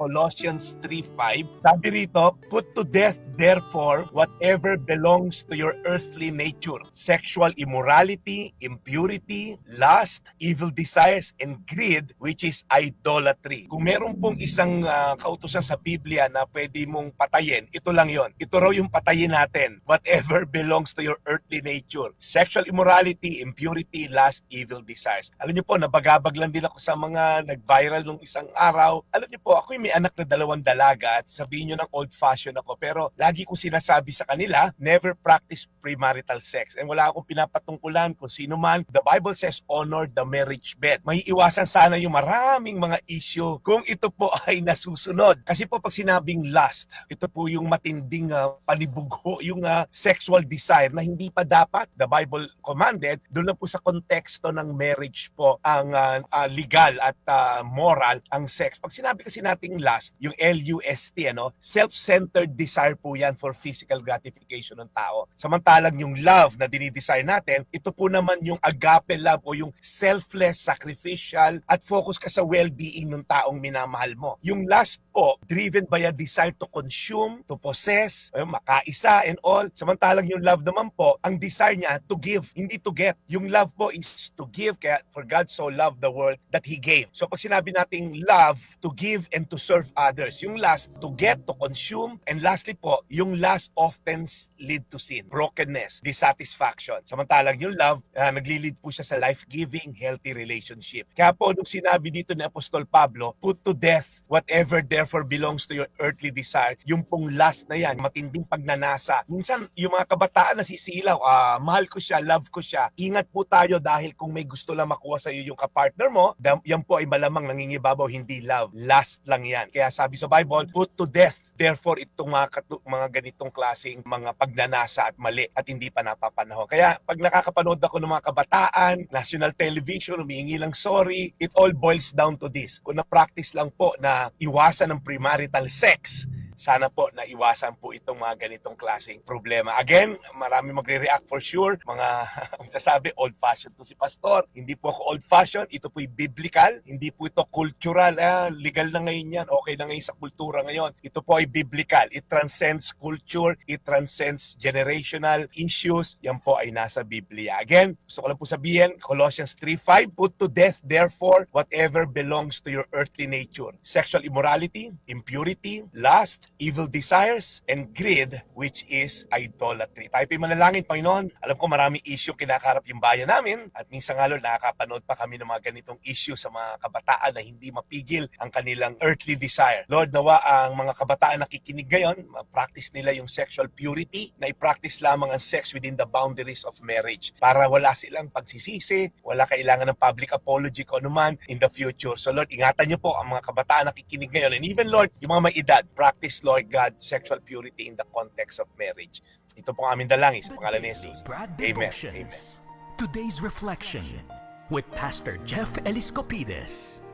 Colossians 3:5. Sabi rito, put to death therefore whatever belongs to your earthly nature, sexual immorality, impurity, lust, evil desires, and greed, which is idolatry. Kung meron pong isang kautusan sa Biblia na pwede mong patayin, ito lang yon. Ito raw yung patayin natin. Whatever belongs to your earthly nature, sexual immorality, impurity, lust, evil desires. Alam niyo po, nabagabag lang din ako sa mga nag-viral nung isang araw. Alam niyo po, ako yung may anak na 2 dalaga at sabihin niyo ng old-fashioned ako, pero lagi kong sinasabi sa kanila, never practice premarital sex. And wala akong pinapatungkulan kung sino man. The Bible says, honor the marriage bed. May iwasan sana yung maraming mga issue kung ito po ay nasusunod. Kasi po pag sinabing lust, ito po yung matinding panibugo, yung sexual desire na hindi pa dapat. The Bible commanded, doon lang po sa konteksto ng marriage po ang legal at moral ang sex. Pag sinabi kasi nating lust, yung L-U-S-T, self-centered desire po yan for physical gratification ng tao. Samantalang yung love na dinidesire natin, ito po naman yung agape love o yung selfless, sacrificial, at focus ka sa well-being ng taong minamahal mo. Yung lust po, driven by a desire to consume, to possess, makaisa and all. Samantalang yung love naman po, ang desire niya to give, hindi to get. Yung love po is to give, kaya for God so loved the world that He gave. So pag sinabi nating love, to give and to serve others. Yung last, to get, to consume. And lastly po, yung last often lead to sin, brokenness, dissatisfaction. Samantalang yung love, naglilid po siya sa life-giving, healthy relationship. Kaya po, nung sinabi dito ni Apostol Pablo, put to death whatever therefore belongs to your earthly desire, yung pong last na yan, matinding pagnanasa. Minsan, yung mga kabataan nasisilaw, mahal ko siya, love ko siya. Ingat po tayo dahil kung may gusto lang makuha sa iyo yung kapartner mo, yan po ay malamang nangingibabaw, hindi love. Last lang yan. Kaya sabi sa Bible, put to death therefore itong mga ganitong klaseng mga pagnanasa at mali at hindi pa napapanahon. Kaya pag nakakapanood ako ng mga kabataan, national television, humihingi lang sorry, it all boils down to this. Kung na-practice lang po na iwasan ng premarital sex, sana po na iwasan po itong mga ganitong klaseng problema. Again, marami magre-react for sure. Mga sasabi, old-fashioned to si Pastor. Hindi po ako old-fashioned. Ito po'y biblical. Hindi po ito cultural. Legal na ngayon yan. Okay na ngayon sa kultura ngayon. Ito po ay biblical. It transcends culture. It transcends generational issues. Yan po ay nasa Biblia. Again, gusto ko lang po sabihin, Colossians 3:5, put to death, therefore, whatever belongs to your earthly nature. Sexual immorality, impurity, lust, evil desires, and greed, which is idolatry. Tayo po'y manalangin, Panginoon. Alam ko maraming issue kinakaharap yung bayan namin at minsan nga nakakapanood pa kami ng mga ganitong issue sa mga kabataan na hindi mapigil ang kanilang earthly desire. Lord, nawa ang mga kabataan nakikinig ngayon, practice nila yung sexual purity, na i-practice lamang ang sex within the boundaries of marriage para wala silang pagsisisi, wala kailangan ng public apology ko anuman in the future. So Lord, ingatan niyo po ang mga kabataan nakikinig ngayon and even Lord, yung mga may edad, practice Lord God, sexual purity in the context of marriage. Ito po ang aming dalangin sa pangalan ni Jesus. Amen. Amen. Today's Reflection with Pastor Jeff Eliscopides.